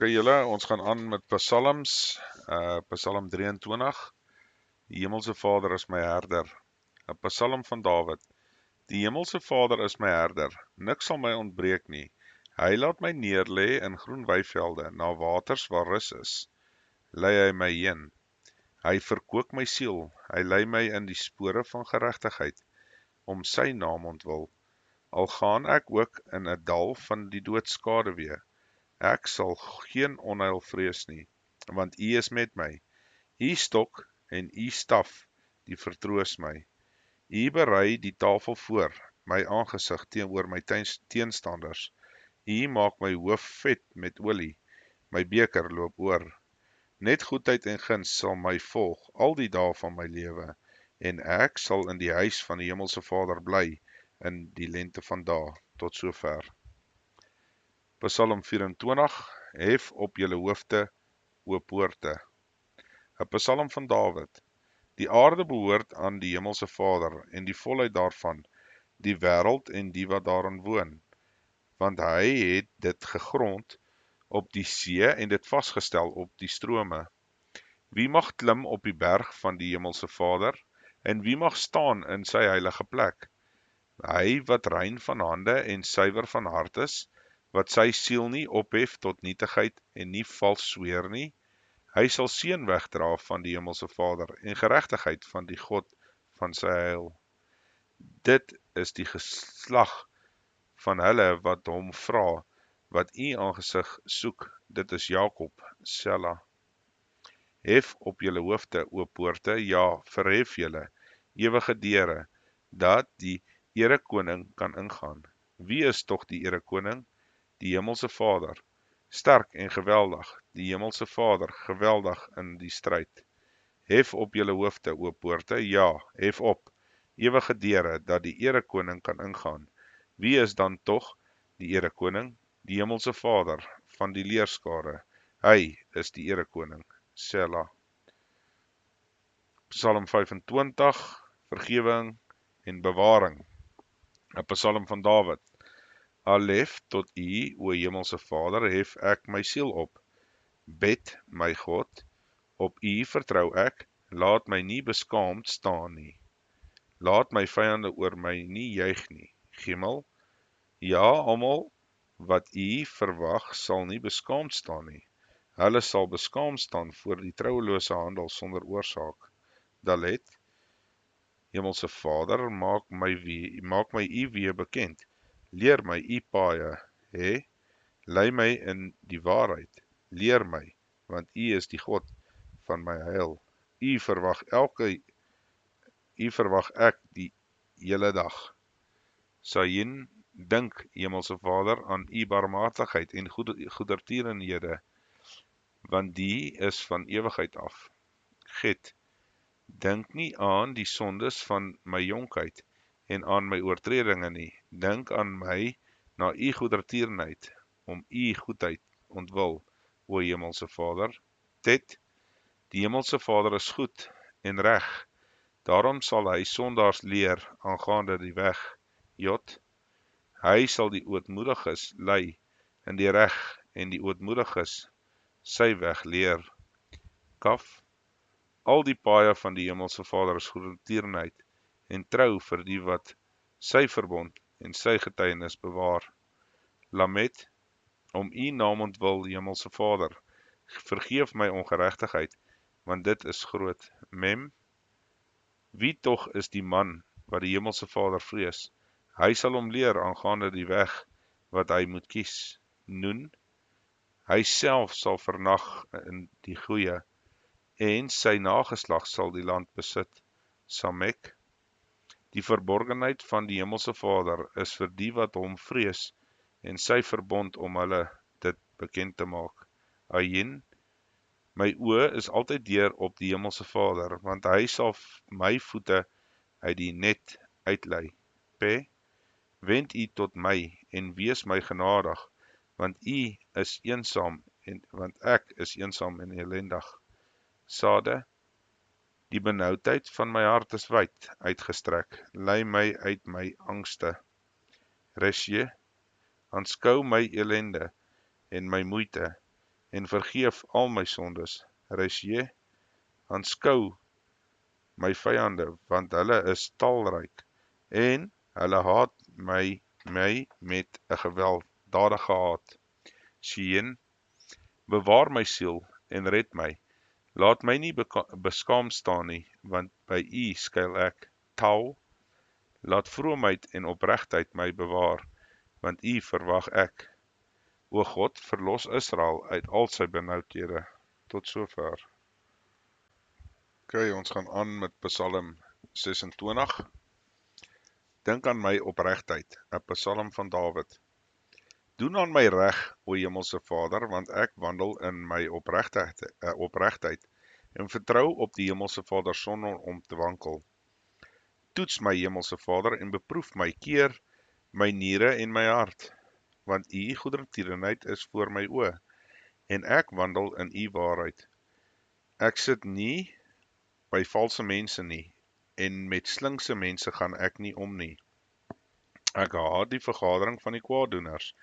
Ok julle, ons gaan aan met Psalms, Psalm 23. Die Hemelse Vader is my herder. 'n Psalm van Dawid. Die Hemelse Vader is my herder, niks sal my ontbreek nie. Hy laat my neerlê in groen weivelde, na waters waar rus is. Lei hy my heen. Hy verkoop my siel, hy lei my in die spore van geregtigheid, om sy naam ontwil. Al gaan ek ook in 'n dal van die doodskaduwee, ek sal geen onheil vrees nie, want U is met my. U stok en U staf, die vertroos my. U berei die tafel voor my aangesig teenoor my teenstanders. U maak my hoof vet met olie, my beker loop oor. Net goedheid en guns sal my volg al die dae van my lewe, en ek sal in die huis van die Hemelse Vader bly in die lente van dae. Tot sover. Psalm 24, hef op julle hoofde, o poorte. 'n Psalm van Dawid. Die aarde behoort aan die Hemelse Vader, en die volheid daarvan, die wêreld en die wat daarin woon. Want hy het dit gegrond op die see en dit vasgestel op die strome. Wie mag klim op die berg van die Hemelse Vader, en wie mag staan in sy heilige plek? Hy wat rein van hande en suiwer van hart is, wat sy siel nie ophef tot nietigheid en nie vals sweer nie, hy sal seën wegdra van die Hemelse Vader en geregtigheid van die God van sy heil. Dit is die geslag van hulle wat hom vra, wat U aangesig soek, dit is Jakob, Sela. Hef op julle hoofde, o poorte, ja, verhef julle, ewige deure, dat die erekoning kan ingaan. Wie is tog die erekoning? Die Hemelse Vader, sterk en geweldig, die Hemelse Vader, geweldig in die stryd. Hef op julle hoofde, o poorte, ja, hef op, ewige deure, dat die erekoning kan ingaan. Wie is dan tog die erekoning? Die Hemelse Vader van die leerskare. Hy is die erekoning, Sela. Psalm 25, vergewing en bewaring. 'n Psalm van Dawid. Alef tot U, o Hemelse Vader, hef ek my siel op. Bid, my God, op U vertrou ek, laat my nie beskaamd staan nie. Laat my vyande oor my nie juig nie. Gimel, ja, almal wat U verwag sal nie beskaamd staan nie. Hulle sal beskaamd staan voor die trouelose handel sonder oorsaak. Dalet, Hemelse Vader, maak my U weer bekend. Leer my U paaie, lei my in die waarheid. Leer my, want U is die God van my heil. U verwag ek die hele dag. Sayin, dink, Hemelse Vader, aan U barmhartigheid en goedertierenhede, want die is van ewigheid af. Get, dink nie aan die sondes van my jonkheid en aan my oortredinge nie. Dink aan my na U goedertierenheid, om U goedheid ontwil, o Hemelse Vader. Tet, die Hemelse Vader is goed en reg, daarom sal hy sondaars leer aangaande die weg. Jot, hy sal die ootmoediges lei in die reg en die ootmoediges sy weg leer. Kaf, al die paaie van die Hemelse Vader is goedertierenheid en trou vir die wat sy verbond en sy getuienis bewaar. Lamet, om U naam ontwil, Hemelse Vader, vergeef my ongeregtigheid, want dit is groot. Mem, wie tog is die man wat die Hemelse Vader vrees? Hy sal hom leer aangaande die weg wat hy moet kies. Noen, hy self sal vernag in die goeie, en sy nageslag sal die land besit. Samek, die verborgenheid van die Hemelse Vader is vir die wat hom vrees, en sy verbond om hulle dit bekend te maak. Ayin, my oë is altyd deur op die Hemelse Vader, want hy sal my voete uit die net uitlei. Pe, wend U tot my en wees my genadig, want U is eensaam want ek is eensaam en ellendig. Sade, die benoudheid van my hart is wyd uitgestrek, lei my uit my angste. Resje, aanskou my ellende en my moeite, en vergeef al my sondes. Resje, aanskou my vyande, want hulle is talryk, en hulle haat my met 'n gewelddadige haat. Sien, bewaar my siel en red my. Laat my nie beskaam staan nie, want by U skuil ek. Tau, laat vroomheid en opregtheid my bewaar, want U verwag ek. O God, verlos Israel uit al sy benoudhede. Tot sover. Okay, ons gaan aan met Psalm 26. Dink aan my opregtheid, 'n Psalm van Dawid. Doen aan my reg, o Hemelse Vader, want ek wandel in my opregtheid en vertrou op die Hemelse Vader sonder om te wankel. Toets my Hemelse Vader en beproef my, keer my niere en my hart, want U goedertierenheid is voor my oë, en ek wandel in U waarheid. Ek sit nie by valse mense nie, en met slinkse mense gaan ek nie om nie. Ek haat die vergadering van die kwaaddoeners,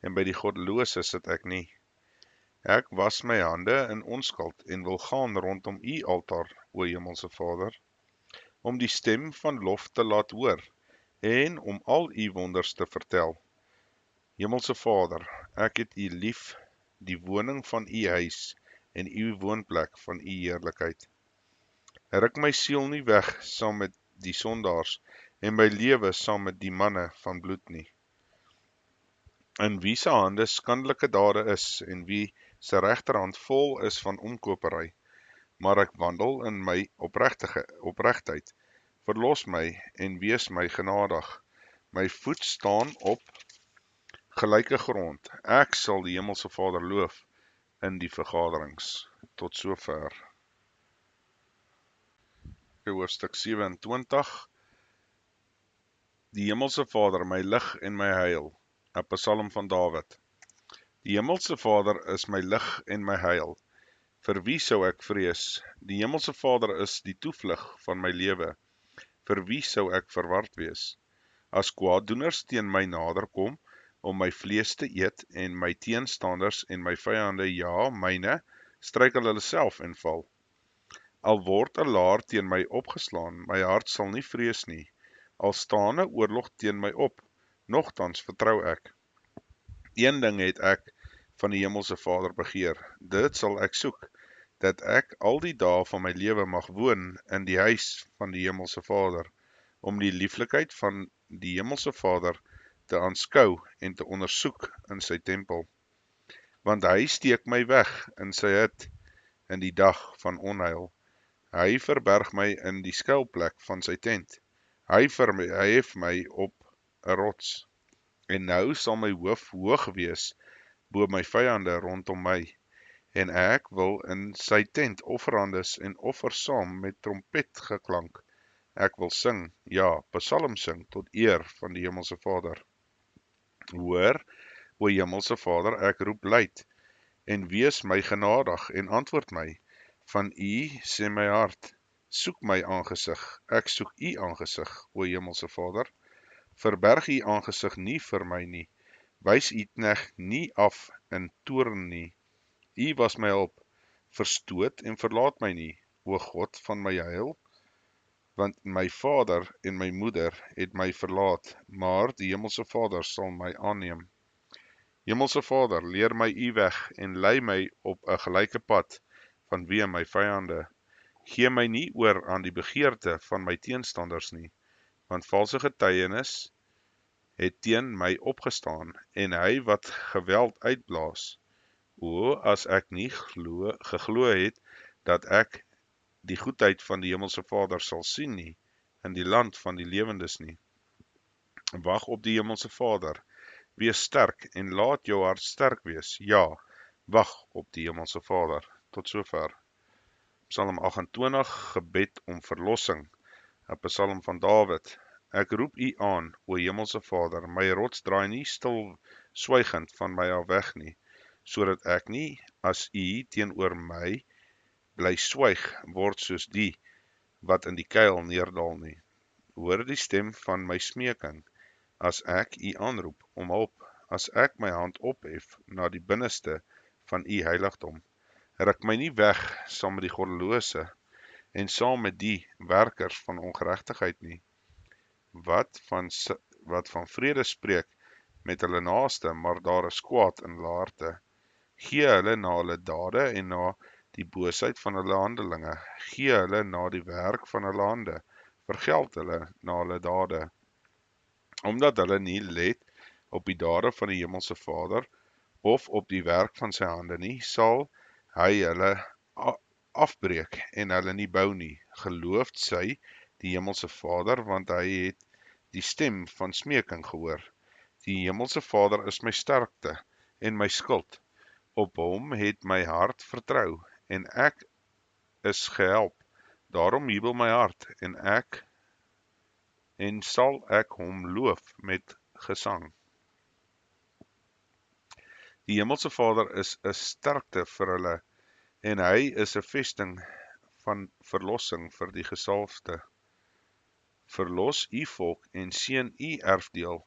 en by die goddelose sit ek nie. Ek was my hande in onskuld en wil gaan rondom U altaar, o Hemelse Vader, om die stem van lof te laat hoor, en om al U wonders te vertel. Hemelse Vader, ek het U lief, die woning van U huis, en U woonplek van U heerlikheid. Ruk my siel nie weg saam met die sondaars, en my lewe saam met die manne van bloed nie. In wie se hande skandelike dade is, en wie se regterhand vol is van omkopery, maar ek wandel in my opregtheid. Verlos my en wees my genadig. My voet staan op gelyke grond. Ek sal die Hemelse Vader loof in die vergaderings. Tot sover. Hoofstuk 27. Die Hemelse Vader, my lig en my heil. 'n Psalm van Dawid. Die Hemelse Vader is my lig en my heil. Vir wie sou ek vrees? Die Hemelse Vader is die toevlug van my lewe. Vir wie sou ek verward wees? As kwaaddoeners teen my nader kom, om my vlees te eet, en my teenstanders en my vyande, ja, myne, struikel hulle self en val. Al word 'n laar teen my opgeslaan, my hart sal nie vrees nie. Al staan 'n oorlog teen my op, nogtans vertrou ek. Een ding het ek van die Hemelse Vader begeer, dit sal ek soek, dat ek al die dae van my lewe mag woon in die huis van die Hemelse Vader, om die lieflikheid van die Hemelse Vader te aanskou en te ondersoek in sy tempel. Want hy steek my weg in sy hut in die dag van onheil. Hy verberg my in die skuilplek van sy tent. Hy verhef my op 'n rots. En nou sal my hoof hoog wees bo my vyande rondom my. En ek wil in sy tent offerandes en offers saam met trompetgeklank. Ek wil sing, ja, psalm sing tot eer van die Hemelse Vader. Hoor, o Hemelse Vader, ek roep luid, en wees my genadig en antwoord my. Van U sê my hart, soek my aangesig, ek soek U aangesig, o Hemelse Vader. Verberg U aangesig nie vir my nie, wys U knegt nie af in toorn nie. U was my hulp, verstoot en verlaat my nie, o God van my heil, want my vader en my moeder het my verlaat, maar die Hemelse Vader sal my aanneem. Hemelse Vader, leer my U weg en lei my op 'n gelyke pad vanweë my vyande. Gee my nie oor aan die begeerte van my teenstanders nie, want valse getuienis het teen my opgestaan, en hy wat geweld uitblaas. O, as ek nie geglo het, dat ek die goedheid van die Hemelse Vader sal sien nie, in die land van die lewendes nie. Wag op die Hemelse Vader, wees sterk, en laat jou hart sterk wees, ja, wag op die Hemelse Vader. Tot sover. Psalm 28, gebed om verlossing, 'n Psalm van Dawid. Ek roep U aan, o Hemelse Vader, my rots draai nie stil swygend van my af weg nie, sodat ek nie, as U teenoor my bly swyg, word soos die, wat in die kuil neerdal nie. Hoor die stem van my smeking, as ek U aanroep om hulp, as ek my hand ophef na die binneste van u heiligdom. Ruk my nie weg saam met die goddelose en saam met die werkers van ongeregtigheid nie, wat van vrede spreek met hulle naaste, maar daar is kwaad in hulle harte. Gee hulle na hulle dade en na die boosheid van hulle handelinge. Gee hulle na die werk van hulle hande. Vergeld hulle na hulle dade. Omdat hulle nie let op die dade van die Hemelse Vader of op die werk van sy hande nie, sal hy hulle afbreek en hulle nie bou nie. Geloofd sy die Hemelse Vader, want hy het die stem van smeking gehoor. Die Hemelse Vader is my sterkte en my skild. Op hom het my hart vertrou en ek is gehelp. Daarom jubel my hart en sal ek hom loof met gesang. Die Hemelse Vader is 'n sterkte vir hulle en hy is 'n vesting van verlossing vir die gesalfde. Verlos u volk en seën u erfdeel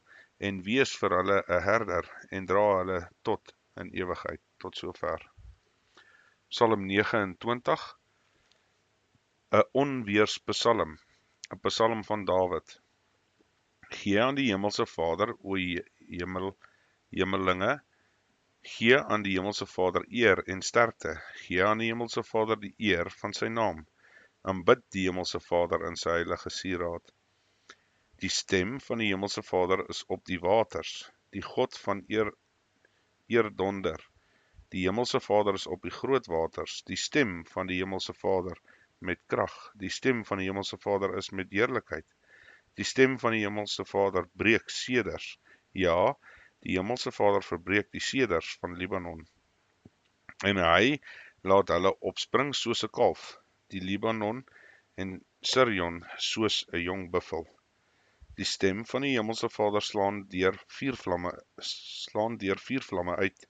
en wees vir hulle 'n herder en dra hulle tot in ewigheid. Tot sover. Psalm 29, 'n onweerspsalm, 'n psalm van Dawid. Gee aan die Hemelse Vader, o hemelinge, gee aan die Hemelse Vader eer en sterkte, gee aan die Hemelse Vader die eer van sy naam, aanbid die Hemelse Vader in sy heilige sieraad. Die stem van die Hemelse Vader is op die waters, die God van eerdonder. Die Hemelse Vader is op die groot waters, die stem van die Hemelse Vader met krag, die stem van die Hemelse Vader is met heerlikheid. Die stem van die Hemelse Vader breek seders, ja, die Hemelse Vader verbreek die seders van Libanon. En hy laat hulle opspring soos 'n kalf, die Libanon en Sirion soos 'n jong buffel. Die stem van die Hemelse Vader slaan deur vuur vlamme uit.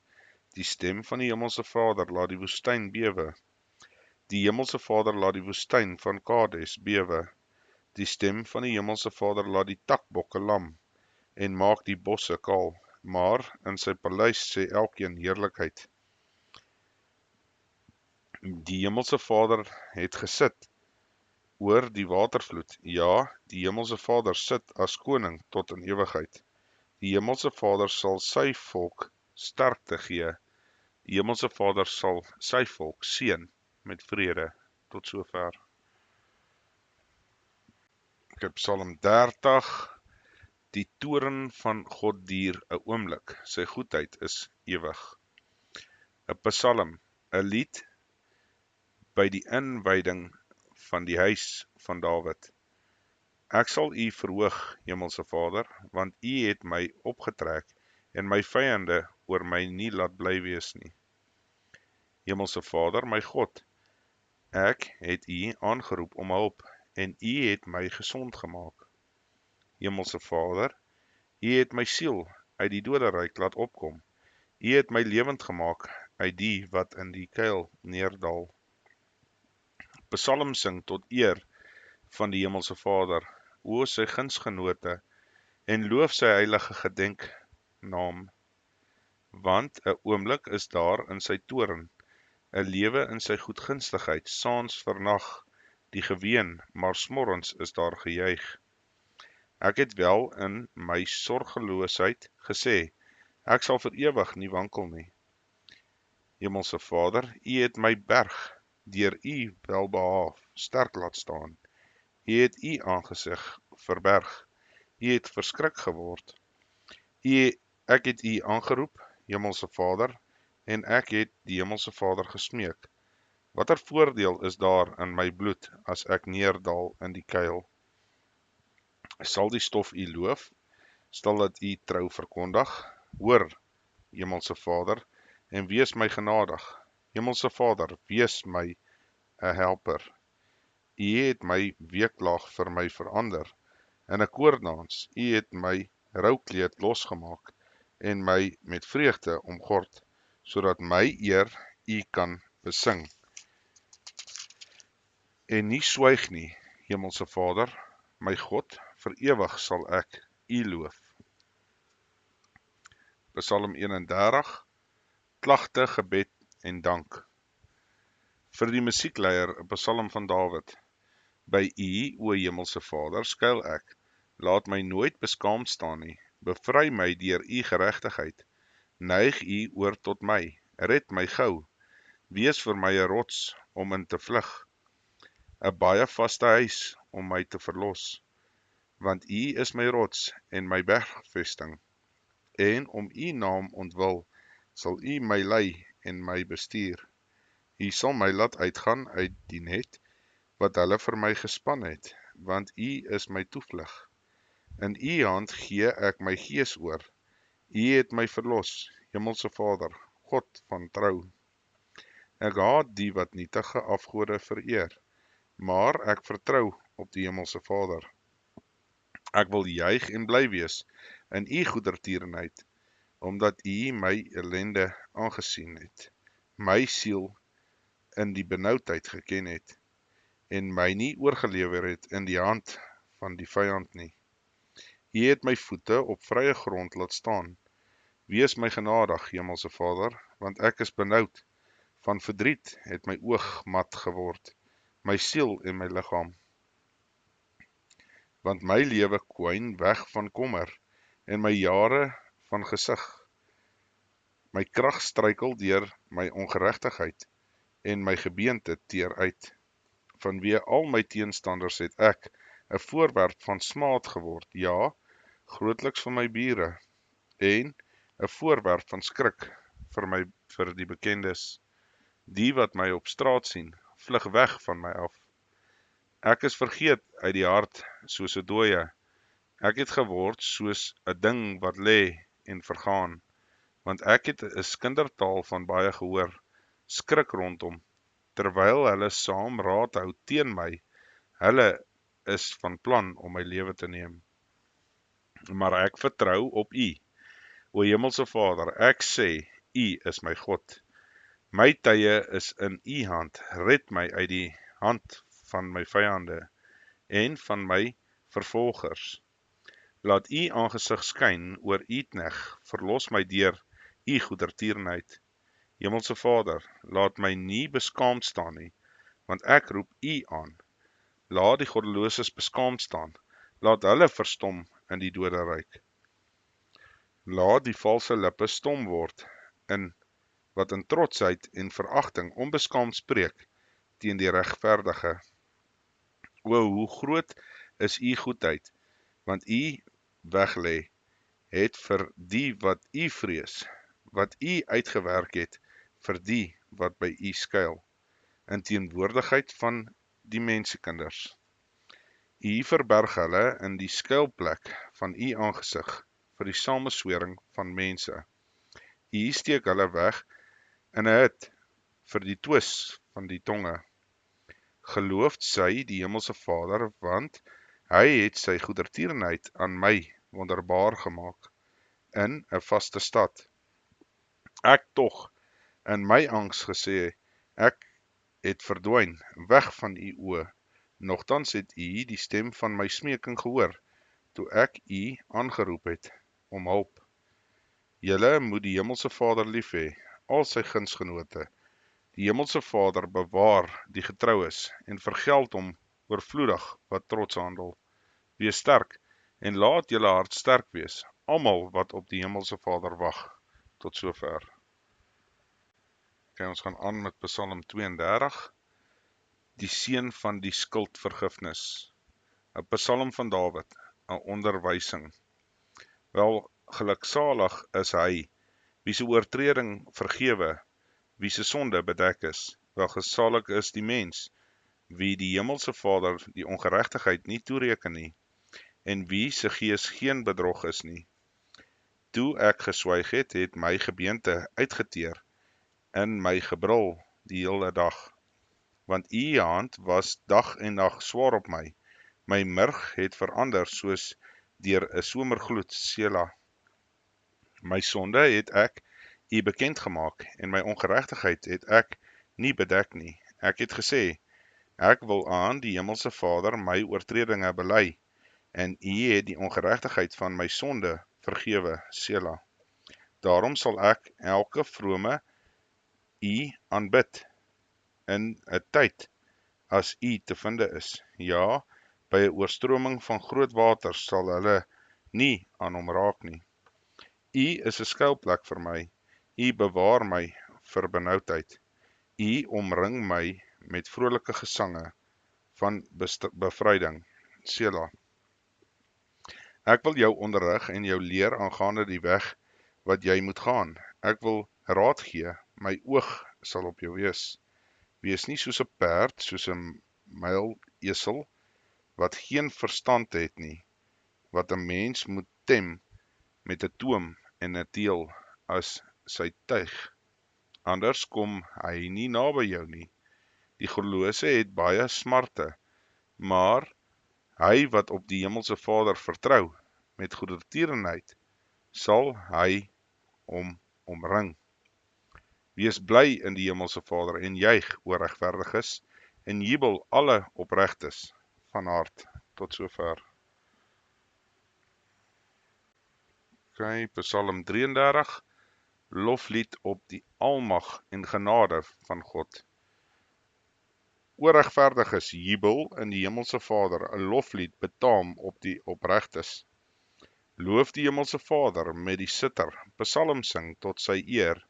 Die stem van die Hemelse Vader laat die woestyn bewe. Die Hemelse Vader laat die woestyn van Kades bewe. Die stem van die Hemelse Vader laat die takbokke lam en maak die bosse kaal, maar in sy paleis sê elkeen heerlikheid. Die Hemelse Vader het gesit oor die watervloed, ja, die Hemelse Vader sit as koning tot in ewigheid. Die Hemelse Vader sal sy volk sterkte gee. Die Hemelse Vader sal sy volk seën met vrede. Tot sover. Psalm 30. Die toren van God duur 'n oomblik, sy goedheid is ewig. 'n Psalm, 'n lied by die inwyding van die huis van Dawid. Ek sal u verhoog, Hemelse Vader, want u het my opgetrek en my vyande oor my nie laat bly wees nie. Hemelse Vader, my God, ek het u aangeroep om hulp en u het my gesond gemaak. Hemelse Vader, u het my siel uit die doderyk laat opkom. U het my lewend gemaak uit die wat in die kuil neerdal. Psalm sing tot eer van die Hemelse Vader, o sy gunsgenote, en loof sy heilige gedenknaam. Want 'n oomblik is daar in sy toren, 'n lewe in sy goedgunstigheid, saans vernag die geween, maar smorgens is daar gejuig. Ek het wel in my sorgeloosheid gesê, ek sal vir ewig nie wankel nie. Hemelse Vader, u het my berg, deur u welbehaag sterk laat staan. U het u aangesig verberg, u het verskrik geword. Ek het u aangeroep, Hemelse Vader, en ek het die Hemelse Vader gesmeek. Watter voordeel is daar in my bloed, as ek neerdal in die kuil? Sal die stof u loof, sal dit u trou verkondig? Hoor, Hemelse Vader, en wees my genadig. Hemelse Vader, wees my 'n helper. U het my weeklaag vir my verander, in 'n koordans, u het my roukleed losgemaak, en my met vreugde omgord, sodat my eer u kan besing. En nie swyg nie, Hemelse Vader, my God, vir ewig sal ek u loof. Psalm 31, klagte, gebed en dank. Vir die musiekleier 'n Psalm van Dawid. By U, o Hemelse Vader, skuil ek. Laat my nooit beskaamd staan nie. Bevry my deur U geregtigheid. Neig U oor tot my. Red my gou. Wees vir my 'n rots om in te vlug. 'n baie vaste huis om my te verlos. Want U is my rots en my bergvesting. En om U naam ontwil, sal U my lei en my bestuur. U sal my laat uitgaan uit die net, wat hulle vir my gespan het, want U is my toevlug. In U hand gee ek my gees oor. U het my verlos, Hemelse Vader, God van trou. Ek haat die wat nietige afgode vereer, maar ek vertrou op die Hemelse Vader. Ek wil juig en bly wees in U goedertierenheid, omdat U my ellende aangesien het, my siel in die benoudheid geken het, en my nie oorgelewer het in die hand van die vyand nie. U het my voete op vrye grond laat staan. Wees my genadig, Hemelse Vader, want ek is benoud. Van verdriet het my oog mat geword, my siel en my liggaam. Want my lewe kwyn weg van kommer, en my jare van gesig. My krag struikel deur my ongeregtigheid, en my gebeente teer uit. Vanweë al my teenstanders het ek 'n voorwerp van smaad geword, ja, grootliks vir my bure, en 'n voorwerp van skrik vir die bekendes. Die wat my op straat sien, vlug weg van my af. Ek is vergeet uit die hart soos 'n dooie. Ek het geword soos 'n ding wat lê en vergaan, want ek het 'n skindertaal van baie gehoor, skrik rondom, terwyl hulle saam raad hou teen my. Hulle is van plan om my lewe te neem. Maar ek vertrou op U, o Hemelse Vader. Ek sê, U is my God. My tye is in U hand. Red my uit die hand van my vyande en van my vervolgers. Laat U aangesig skyn oor U knegt, verlos my deur U goedertierenheid. Hemelse Vader, laat my nie beskaamd staan nie, want ek roep U aan. Laat die goddeloses beskaamd staan, laat hulle verstom in die doderyk. Laat die valse lippe stom word, wat in trotsheid en veragting onbeskaamd spreek teen die regverdige. O, hoe groot is U goedheid, want U weglê het vir die wat U vrees, wat U uitgewerk het vir die wat by U skuil, in teenwoordigheid van die mensekinders. U verberg hulle in die skuilplek van U aangesig, vir die sameswering van mense. U steek hulle weg in 'n hut vir die twis van die tonge. Geloofd sy die Hemelse Vader, want hy het sy goedertierenheid aan my wonderbaar gemaak in 'n vaste stad. Ek tog in my angs gesê, ek het verdwyn weg van U oë. Nogtans het U die stem van my smeking gehoor, toe ek U aangeroep het om hulp. Julle moet die Hemelse Vader lief hê, al sy gunsgenote. Die Hemelse Vader bewaar die getroues en vergeld hom oorvloedig wat trots handel. Wees sterk en laat julle hart sterk wees, almal wat op die Hemelse Vader wag. Tot sover. Ons gaan aan met Psalm 32, die seën van die skuldvergifnis. 'n Psalm van Dawid, 'n onderwysing. Wel, geluksalig is hy, wie se oortreding vergewe, wie se sonde bedek is. Welgesalig is die mens, wie die Hemelse Vader die ongeregtigheid nie toereken nie, en wie se gees geen bedrog is nie. Toe ek geswyg het, het my gebeente uitgeteer, in my gebrul die hele dag. Want U hand was dag en nag swaar op my. My murg het verander soos deur 'n somergloed, Sela. My sonde het ek U bekend gemaak, en my ongeregtigheid het ek nie bedek nie. Ek het gesê, ek wil aan die Hemelse Vader my oortredinge bely, en U het die ongeregtigheid van my sonde vergewe, Sela. Daarom sal ek elke vrome U aanbid in 'n tyd as U te vinde is. Ja, by 'n oorstroming van groot waters sal hulle nie aan hom raak nie. U is 'n skuilplek vir my. U bewaar my vir benoudheid. U omring my met vrolike gesange van bevryding. Sela. Ek wil jou onderrig en jou leer aangaande die weg wat jy moet gaan. Ek wil raad gee, my oog sal op jou wees. Wees nie soos 'n perd, soos 'n muilesel, wat geen verstand het nie, wat 'n mens moet tem met 'n toom en 'n teel as sy tuig. Anders kom hy nie naby jou nie. Die goddelose het baie smarte, maar hy wat op die Hemelse Vader vertrou, met goedertierenheid, sal hy hom omring. Wees bly in die Hemelse Vader en juig oor regverdiges en jubel alle opregtes van hart. Tot sover. Okay, Psalm 33, loflied op die almag en genade van God. O regverdiges, jubel in die Hemelse Vader, 'n loflied betaam op die opregtes. Loof die Hemelse Vader met die sitar, psalm sing tot sy eer,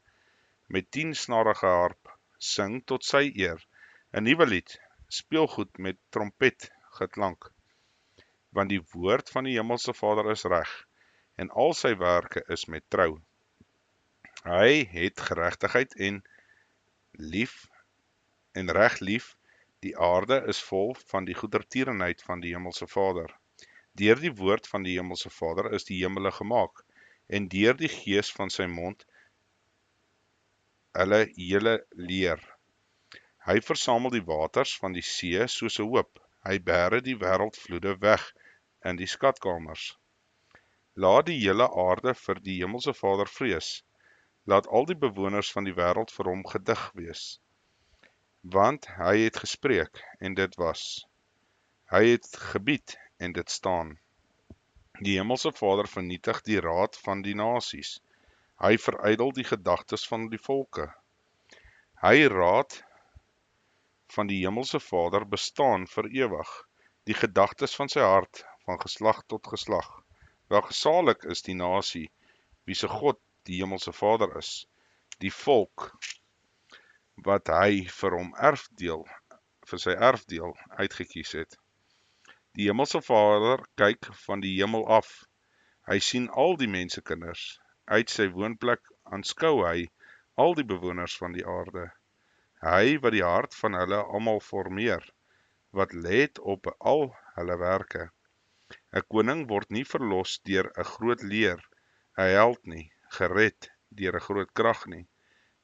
met 10-snarige harp, sing tot sy eer, 'n nuwe lied, speelgoed met trompet geklank, want die woord van die Hemelse Vader is reg, en al sy werke is met trou. Hy het geregtigheid en reg lief, die aarde is vol van die goedertierenheid van die Hemelse Vader. Deur die woord van die Hemelse Vader is die hemele gemaak, en deur die gees van sy mond hulle hele leer. Hy versamel die waters van die see soos 'n hoop, hy bære die wêreldvloede weg in die skatkamers. Laat die hele aarde vir die Hemelse Vader vrees, laat al die bewoners van die wêreld vir hom gedig wees. Want hy het gespreek en dit was. Hy het gebied en dit staan. Die Hemelse Vader vernietig die raad van die nasies. Hy verydel die gedagtes van die volke. Hy raad van die Hemelse Vader bestaan vir ewig, die gedagtes van sy hart van geslag tot geslag. Welgesalig is die nasie, wie se God die Hemelse Vader is, die volk wat hy vir hom vir sy erfdeel uitgekies het. Die Hemelse Vader kyk van die hemel af. Hy sien al die mensekinders. Uit sy woonplek aanskou hy al die bewoners van die aarde. Hy wat die hart van hulle almal formeer, wat let op al hulle werke. 'n Koning word nie verlos deur 'n groot leer, 'n held nie, gered deur 'n groot krag nie.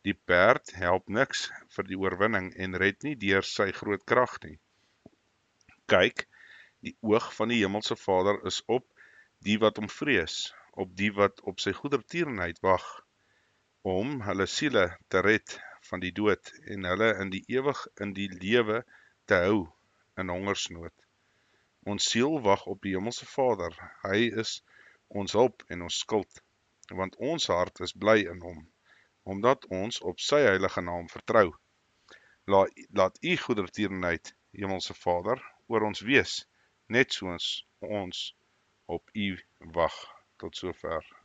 Die perd help niks vir die oorwinning en red nie deur sy groot krag nie. Kyk, die oog van die Hemelse Vader is op die wat hom vrees, op die wat op sy goedertierenheid wag, om hulle siele te red van die dood en hulle in die lewe te hou in hongersnood. Ons siel wag op die Hemelse Vader, hy is ons hulp en ons skild, want ons hart is bly in hom, omdat ons op sy heilige naam vertrou. Laat u goedertierenheid, Hemelse Vader, oor ons wees, net soos ons op u wag. Tot sover.